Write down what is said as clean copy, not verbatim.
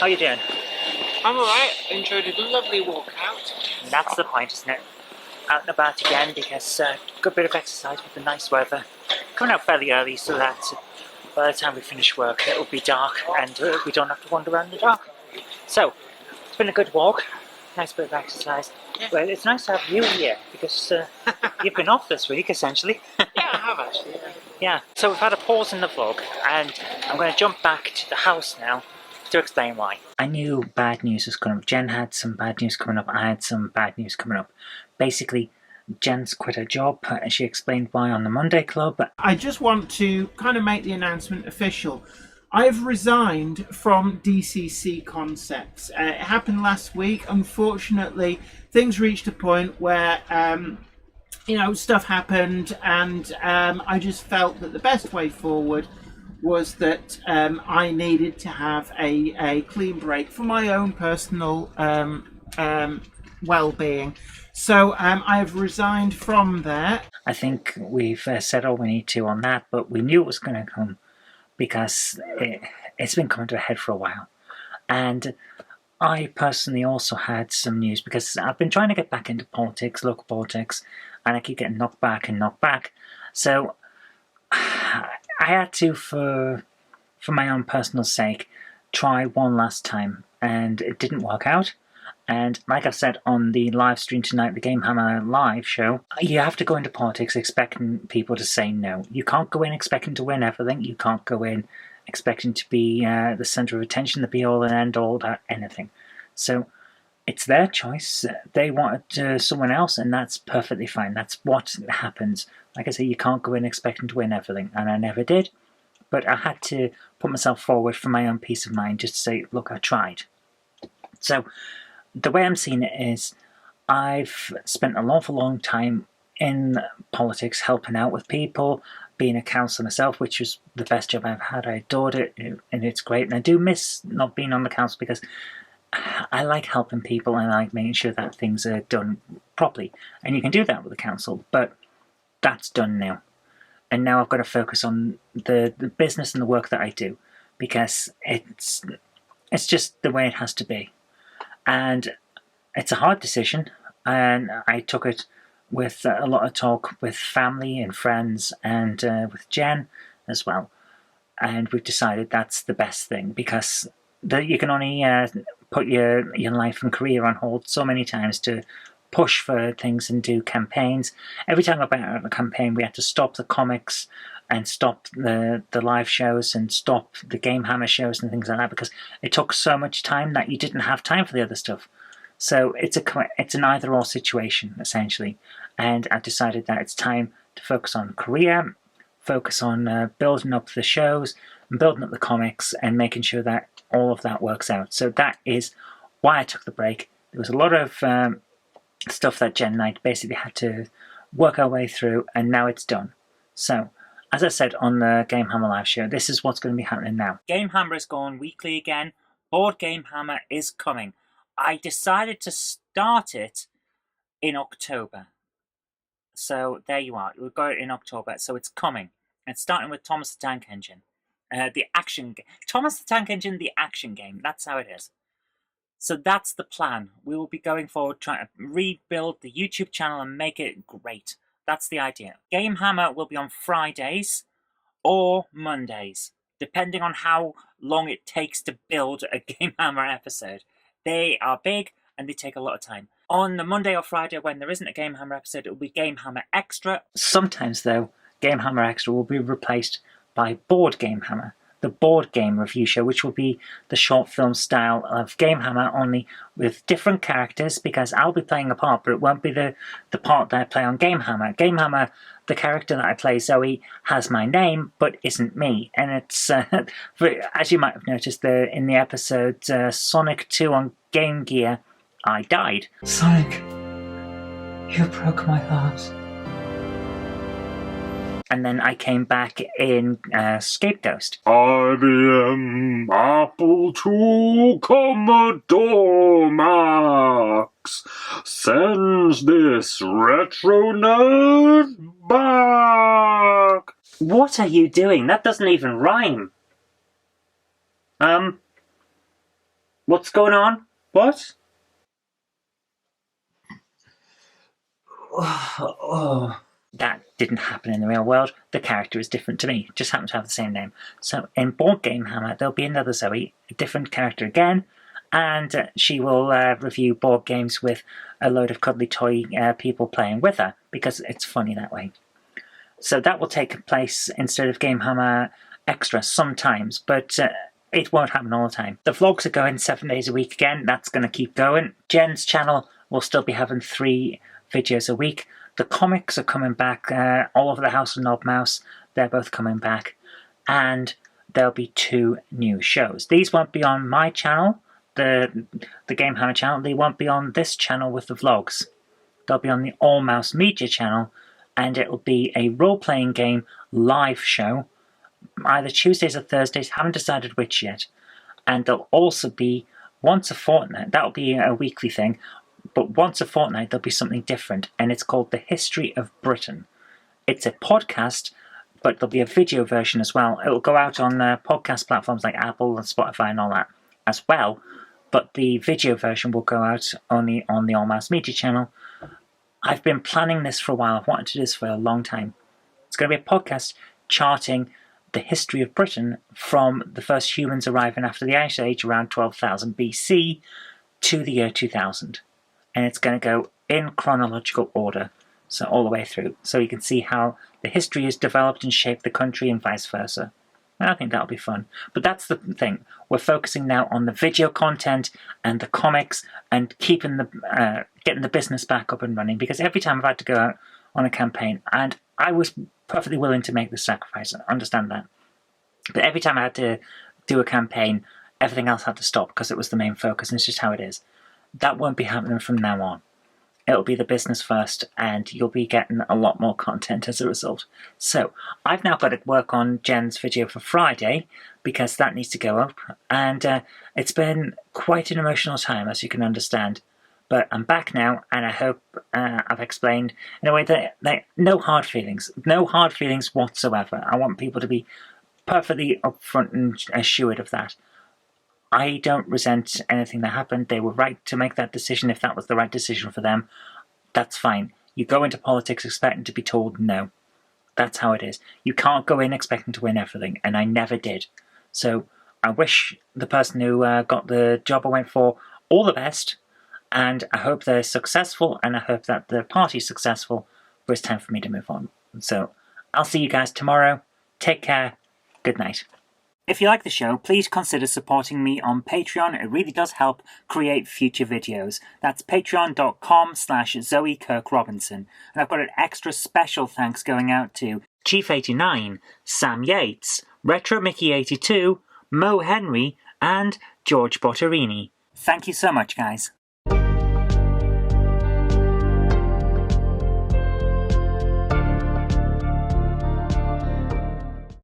How you doing? I'm alright. Enjoyed a lovely walk out. And that's the point, isn't it? Out and about again because good bit of exercise with the nice weather. Coming out fairly early so that by the time we finish work it'll be dark and we don't have to wander around in the dark. So, it's been a good walk. Nice bit of exercise. Yeah. Well, it's nice to have you here because you've been off this week essentially. Yeah, I have actually. Yeah, so we've had a pause in the vlog and I'm going to jump back to the house now to explain why. I knew bad news was coming up. Jen had some bad news coming up. I had some bad news coming up. Basically, Jen's quit her job and she explained why on the Monday Club. I just want to kind of make the announcement official. I've resigned from DCC Concepts. It happened last week. Unfortunately, things reached a point where stuff happened, and I just felt that the best way forward was that I needed to have a clean break for my own personal well-being. So I have resigned from there. I think we've said all we need to on that, but we knew it was going to come because it's been coming to a head for a while. And I personally also had some news because I've been trying to get back into politics, local politics, and I keep getting knocked back and knocked back. So I had to, for my own personal sake, try one last time, and it didn't work out. And like I said on the live stream tonight, the Game Hammer live show, you have to go into politics expecting people to say no. You can't go in expecting to win everything. You can't go in expecting to be the centre of attention, the be-all and end-all, anything. So it's their choice. They wanted someone else, and that's perfectly fine. That's what happens. Like I say, you can't go in expecting to win everything, and I never did. But I had to put myself forward for my own peace of mind, just to say, look, I tried. So the way I'm seeing it is I've spent an awful long time in politics, helping out with people, being a councillor myself, which was the best job I've had. I adored it, and it's great. And I do miss not being on the council because I like helping people and I like making sure that things are done properly. And you can do that with the council, but that's done now. And now I've got to focus on the business and the work that I do because it's just the way it has to be. And it's a hard decision, and I took it with a lot of talk with family and friends and with Jen as well. And we've decided that's the best thing because you can only put your life and career on hold so many times to push for things and do campaigns. Every time I went out on a campaign, we had to stop the comics and stop the live shows and stop the Game Hammer shows and things like that because it took so much time that you didn't have time for the other stuff. So it's an either-or situation, essentially. And I've decided that it's time to focus on career, focus on building up the shows, and building up the comics, and making sure that all of that works out. So that is why I took the break. There was a lot of stuff that Jen and I basically had to work our way through, and now it's done. So, as I said on the Game Hammer live show, this is what's going to be happening now. Game Hammer is going weekly again. Board Game Hammer is coming. I decided to start it in October. So there you are. We've got it in October. So it's coming. It's starting with Thomas the Tank Engine. The action game. Thomas the Tank Engine, the action game. That's how it is. So that's the plan. We will be going forward trying to rebuild the YouTube channel and make it great. That's the idea. Game Hammer will be on Fridays or Mondays, depending on how long it takes to build a Game Hammer episode. They are big and they take a lot of time. On the Monday or Friday when there isn't a Game Hammer episode, it will be Game Hammer Extra. Sometimes, though, Game Hammer Extra will be replaced by Board Game Hammer, the board game review show, which will be the short film style of Game Hammer, only with different characters, because I'll be playing a part, but it won't be the part that I play on Game Hammer. Game Hammer, the character that I play, Zoe, has my name, but isn't me. And it's, as you might have noticed in the episode Sonic 2 on Game Gear, I died. Sonic, you broke my heart. And then I came back in Scapegoat. IBM Apple II Commodore Max sends this retro nerd back. What are you doing? That doesn't even rhyme. What's going on? What? Oh. That didn't happen in the real world. The character is different to me. Just happens to have the same name. So in Board Game Hammer, there'll be another Zoe, a different character again, and she will review board games with a load of cuddly toy people playing with her, because it's funny that way. So that will take place instead of Game Hammer Extra sometimes, but it won't happen all the time. The vlogs are going 7 days a week again. That's going to keep going. Jen's channel will still be having 3 videos a week. The comics are coming back. All Over the House of Knob Mouse, they're both coming back. And there'll be 2 new shows. These won't be on my channel, the Game Hammer channel. They won't be on this channel with the vlogs. They'll be on the All Mouse Media channel, and it'll be a role-playing game live show, either Tuesdays or Thursdays, haven't decided which yet. And there'll also be once a fortnight, that'll be a weekly thing, but once a fortnight there'll be something different, and it's called The History of Britain. It's a podcast, but there'll be a video version as well. It'll go out on podcast platforms like Apple and Spotify and all that as well, but the video version will go out only on the All Mouse Media channel. I've been planning this for a while. I've wanted to do this for a long time. It's going to be a podcast charting the history of Britain from the first humans arriving after the Ice Age around 12,000 BC to the year 2000. And it's going to go in chronological order, so all the way through, so you can see how the history has developed and shaped the country and vice versa. And I think that'll be fun. But that's the thing. We're focusing now on the video content and the comics and keeping the getting the business back up and running, because every time I've had to go out on a campaign, and I was perfectly willing to make the sacrifice, I understand that. But every time I had to do a campaign, everything else had to stop because it was the main focus, and it's just how it is. That won't be happening from now on. It'll be the business first, and you'll be getting a lot more content as a result. So, I've now got to work on Jen's video for Friday, because that needs to go up, and it's been quite an emotional time, as you can understand. But I'm back now, and I hope I've explained in a way that no hard feelings whatsoever. I want people to be perfectly upfront and assured of that. I don't resent anything that happened. They were right to make that decision. If that was the right decision for them, that's fine. You go into politics expecting to be told no. That's how it is. You can't go in expecting to win everything, and I never did. So I wish the person who got the job I went for all the best, and I hope they're successful, and I hope that the party's successful, but it's time for me to move on. So I'll see you guys tomorrow. Take care. Good night. If you like the show, please consider supporting me on Patreon. It really does help create future videos. That's patreon.com/Zoe Kirk-Robinson. And I've got an extra special thanks going out to Chief89, Sam Yates, Retro Mickey82, Mo Henry, and George Botterini. Thank you so much, guys.